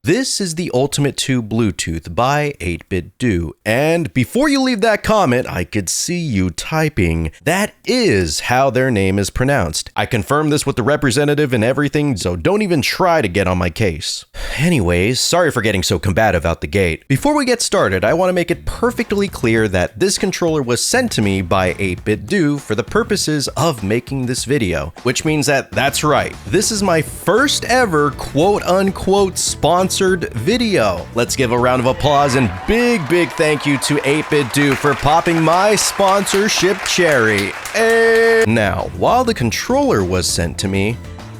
This is the Ultimate 2 Bluetooth by 8BitDo. And before you leave that comment, I could see you typing. That is how their name is pronounced. I confirmed this with the representative and everything, so don't even try to get on my case. Anyways, sorry for getting so combative out the gate. Before we get started, I want to make it perfectly clear that this controller was sent to me by 8BitDo for the purposes of making this video, which means that that's right. This is my first ever quote-unquote sponsored video. Let's give a round of applause and big thank you to 8BitDo for popping my sponsorship cherry. And now, while the controller was sent to me,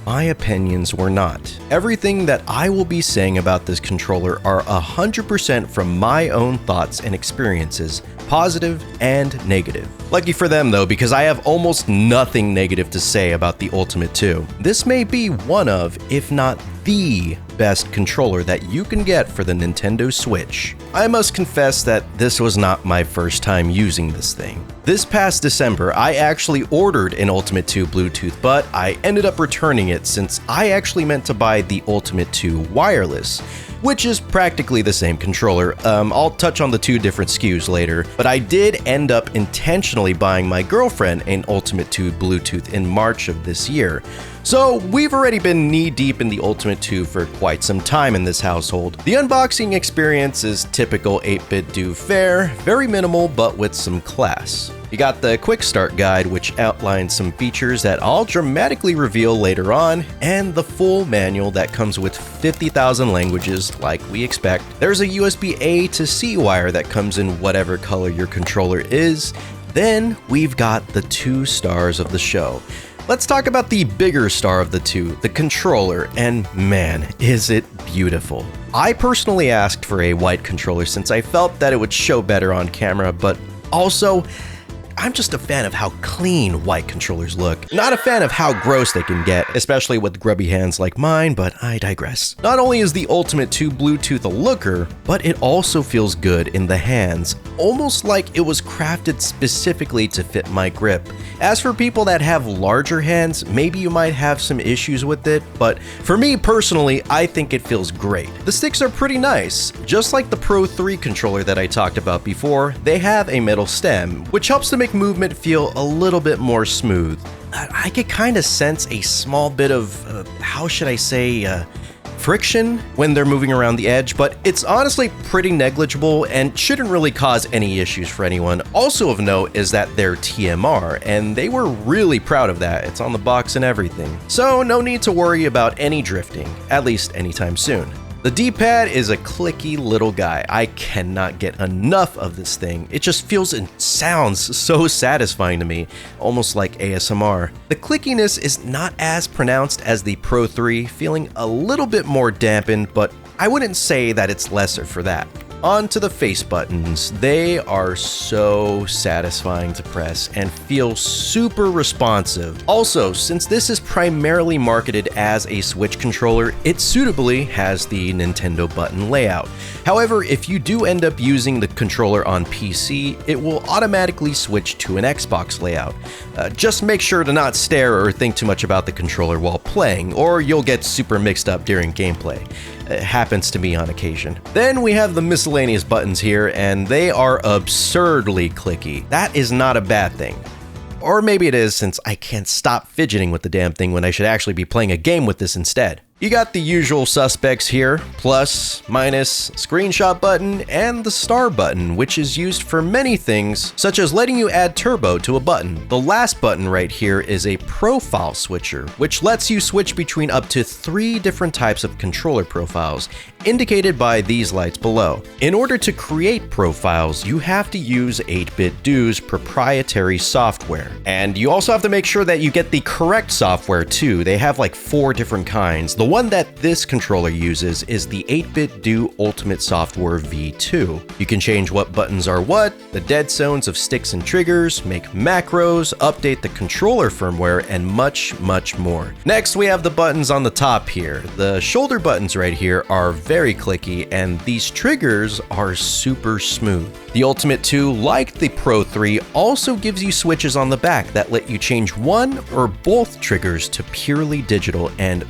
my opinions were not. Everything that I will be saying about this controller are 100% from my own thoughts and experiences, positive and negative. Lucky for them though, because I have almost nothing negative to say about the Ultimate 2. This may be one of, if not the best controller that you can get for the Nintendo Switch. I must confess that this was not my first time using this thing. This past December, I actually ordered an Ultimate 2 Bluetooth, but I ended up returning it since I actually meant to buy the Ultimate 2 Wireless, which is practically the same controller. I'll touch on the two different SKUs later, but I did end up intentionally buying my girlfriend an Ultimate 2 Bluetooth in March of this year. So we've already been knee-deep in the Ultimate 2 for quite some time in this household. The unboxing experience is typical 8BitDo fare, very minimal but with some class. You got the quick start guide, which outlines some features that I'll dramatically reveal later on, and the full manual that comes with 50,000 languages like we expect. There's a USB-A to C wire that comes in whatever color your controller is. Then we've got the two stars of the show. Let's talk about the bigger star of the two, the controller, and man, is it beautiful. I personally asked for a white controller since I felt that it would show better on camera, but also, I'm just a fan of how clean white controllers look. Not a fan of how gross they can get, especially with grubby hands like mine, but I digress. Not only is the Ultimate 2 Bluetooth a looker, but it also feels good in the hands, almost like it was crafted specifically to fit my grip. As for people that have larger hands, maybe you might have some issues with it, but for me personally, I think it feels great. The sticks are pretty nice. Just like the Pro 3 controller that I talked about before, they have a metal stem, which helps to make movement feel a little bit more smooth. I could kind of sense a small bit of, friction when they're moving around the edge, but it's honestly pretty negligible and shouldn't really cause any issues for anyone. Also of note is that they're TMR, and they were really proud of that. It's on the box and everything. So no need to worry about any drifting, at least anytime soon. The D-pad is a clicky little guy. I cannot get enough of this thing. It just feels and sounds so satisfying to me, almost like ASMR. The clickiness is not as pronounced as the Pro 3, feeling a little bit more dampened, but I wouldn't say that it's lesser for that. On to the face buttons. They are so satisfying to press and feel super responsive. Also, since this is primarily marketed as a Switch controller, it suitably has the Nintendo button layout. However, if you do end up using the controller on PC, it will automatically switch to an Xbox layout. Just make sure to not stare or think too much about the controller while playing, or you'll get super mixed up during gameplay. It happens to me on occasion. Then we have the miscellaneous buttons here, and they are absurdly clicky. That is not a bad thing. Or maybe it is, since I can't stop fidgeting with the damn thing when I should actually be playing a game with this instead. You got the usual suspects here, plus, minus, screenshot button, and the star button, which is used for many things, such as letting you add turbo to a button. The last button right here is a profile switcher, which lets you switch between up to 3 different types of controller profiles, indicated by these lights below. In order to create profiles, you have to use 8BitDo's proprietary software. And you also have to make sure that you get the correct software too. They have like 4 different kinds. The one that this controller uses is the 8BitDo Ultimate Software V2. You can change what buttons are what, the dead zones of sticks and triggers, make macros, update the controller firmware, and much more. Next, we have the buttons on the top here. The shoulder buttons right here are very clicky, and these triggers are super smooth. The Ultimate 2, like the Pro 3, also gives you switches on the back that let you change one or both triggers to purely digital, and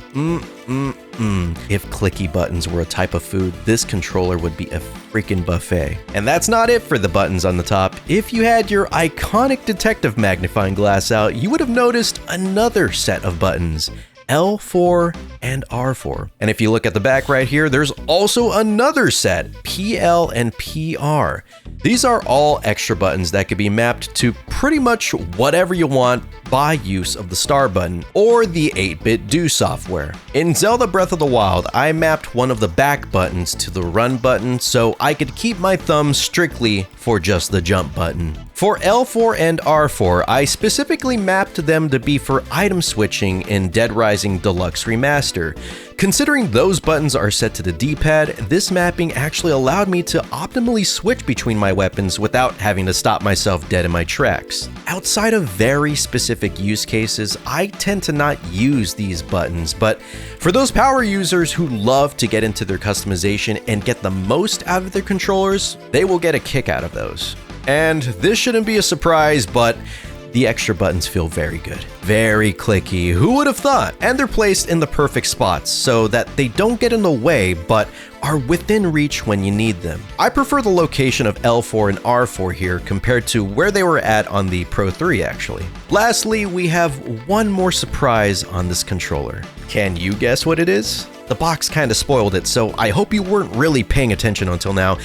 If clicky buttons were a type of food, this controller would be a freaking buffet. And that's not it for the buttons on the top. If you had your iconic detective magnifying glass out, you would have noticed another set of buttons. L4 and R4. And if you look at the back right here, there's also another set, PL and PR. These are all extra buttons that can be mapped to pretty much whatever you want by use of the star button or the 8-bit do software. In Zelda Breath of the Wild, I mapped one of the back buttons to the run button so I could keep my thumb strictly for just the jump button. For L4 and R4, I specifically mapped them to be for item switching in Dead Rising Deluxe Remaster. Considering those buttons are set to the D-pad, this mapping actually allowed me to optimally switch between my weapons without having to stop myself dead in my tracks. Outside of very specific use cases, I tend to not use these buttons, but for those power users who love to get into their customization and get the most out of their controllers, they will get a kick out of those. And this shouldn't be a surprise, but the extra buttons feel very good. Very clicky, who would have thought? And they're placed in the perfect spots so that they don't get in the way but are within reach when you need them. I prefer the location of L4 and R4 here compared to where they were at on the Pro 3 actually. Lastly, we have one more surprise on this controller. Can you guess what it is? The box kinda spoiled it, so I hope you weren't really paying attention until now.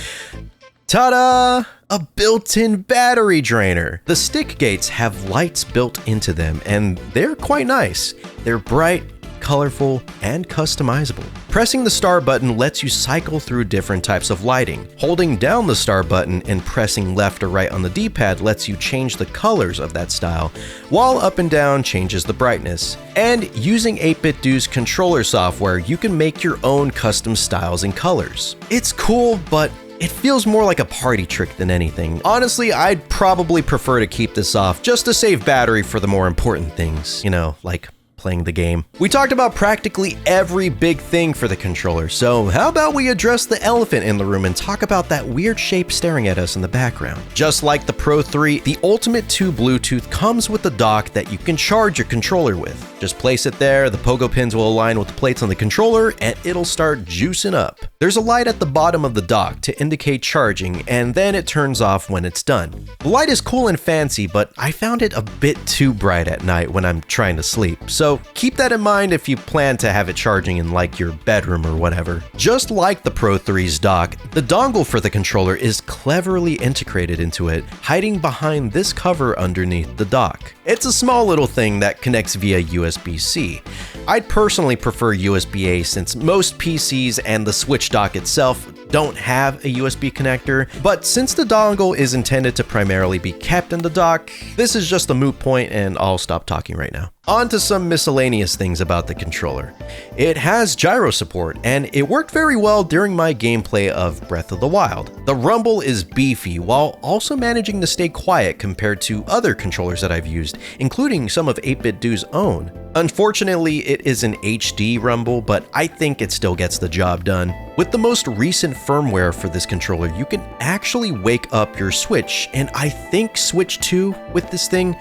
Ta-da! A built-in battery drainer. The stick gates have lights built into them, and they're quite nice. They're bright, colorful, and customizable. Pressing the star button lets you cycle through different types of lighting. Holding down the star button and pressing left or right on the D-pad lets you change the colors of that style, while up and down changes the brightness. And using 8-bit do's controller software, you can make your own custom styles and colors. It's cool, but it feels more like a party trick than anything. Honestly, I'd probably prefer to keep this off just to save battery for the more important things, you know, like playing the game. We talked about practically every big thing for the controller, so how about we address the elephant in the room and talk about that weird shape staring at us in the background. Just like the Pro 3, the Ultimate 2 Bluetooth comes with a dock that you can charge your controller with. Just place it there, the pogo pins will align with the plates on the controller, and it'll start juicing up. There's a light at the bottom of the dock to indicate charging, and then it turns off when it's done. The light is cool and fancy, but I found it a bit too bright at night when I'm trying to sleep, so keep that in mind if you plan to have it charging in like your bedroom or whatever. Just like the Pro 3's dock, the dongle for the controller is cleverly integrated into it, hiding behind this cover underneath the dock. It's a small little thing that connects via USB-C. I'd personally prefer USB-A since most PCs and the Switch dock itself don't have a USB connector, but since the dongle is intended to primarily be kept in the dock, this is just a moot point and I'll stop talking right now. On to some miscellaneous things about the controller. It has gyro support, and it worked very well during my gameplay of Breath of the Wild. The rumble is beefy while also managing to stay quiet compared to other controllers that I've used, including some of 8-bit do's own. Unfortunately, it is an HD rumble, but I think it still gets the job done. With the most recent firmware for this controller, you can actually wake up your Switch, and I think Switch 2 with this thing,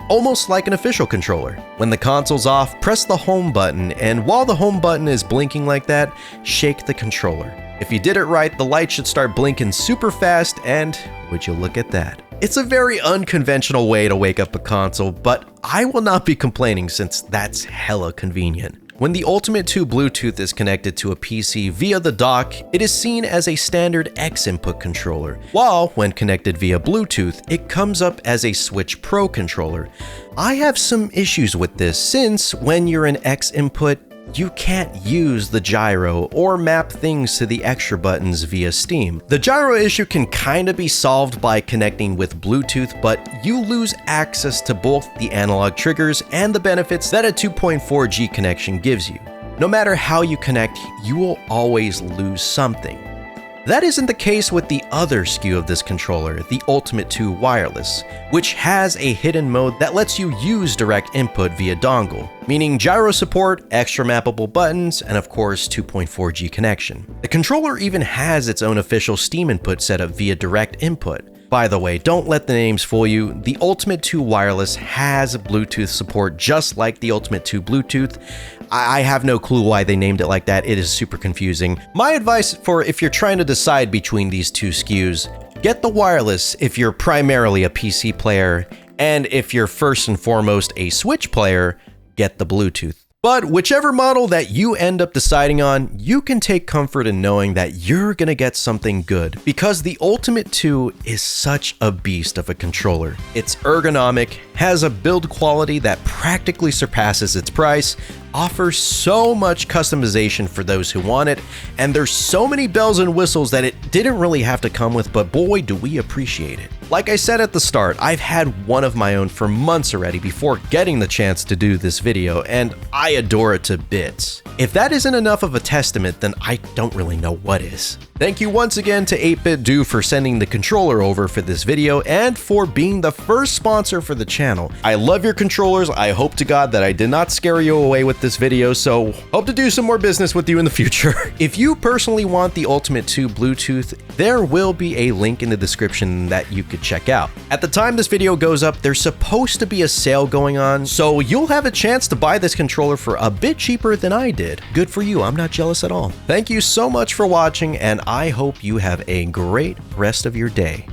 almost like an official controller. When the console's off, press the home button, and while the home button is blinking like that, shake the controller. If you did it right, the light should start blinking super fast, and would you look at that? It's a very unconventional way to wake up a console, but I will not be complaining since that's hella convenient. When the Ultimate 2 Bluetooth is connected to a PC via the dock, it is seen as a standard X input controller, while when connected via Bluetooth, it comes up as a Switch Pro controller. I have some issues with this since when you're an X input, you can't use the gyro or map things to the extra buttons via Steam. The gyro issue can kinda be solved by connecting with Bluetooth, but you lose access to both the analog triggers and the benefits that a 2.4G connection gives you. No matter how you connect, you will always lose something. That isn't the case with the other SKU of this controller, the Ultimate 2 Wireless, which has a hidden mode that lets you use direct input via dongle, meaning gyro support, extra mappable buttons, and of course 2.4G connection. The controller even has its own official Steam input set up via direct input. By the way, don't let the names fool you. The Ultimate 2 Wireless has Bluetooth support just like the Ultimate 2 Bluetooth. I have no clue why they named it like that. It is super confusing. My advice for if you're trying to decide between these two SKUs, get the wireless if you're primarily a PC player, and if you're first and foremost a Switch player, get the Bluetooth. But whichever model that you end up deciding on, you can take comfort in knowing that you're gonna get something good, because the Ultimate 2 is such a beast of a controller. It's ergonomic, has a build quality that practically surpasses its price, offers so much customization for those who want it, and there's so many bells and whistles that it didn't really have to come with, but boy do we appreciate it. Like I said at the start, I've had one of my own for months already before getting the chance to do this video, and I adore it to bits. If that isn't enough of a testament, then I don't really know what is. Thank you once again to 8BitDo for sending the controller over for this video and for being the first sponsor for the channel. I love your controllers. I hope to God that I did not scare you away with this video, so hope to do some more business with you in the future. If you personally want the Ultimate 2 Bluetooth, there will be a link in the description that you could check out. At the time this video goes up, there's supposed to be a sale going on, so you'll have a chance to buy this controller for a bit cheaper than I did. Good for you, I'm not jealous at all. Thank you so much for watching, and I hope you have a great rest of your day.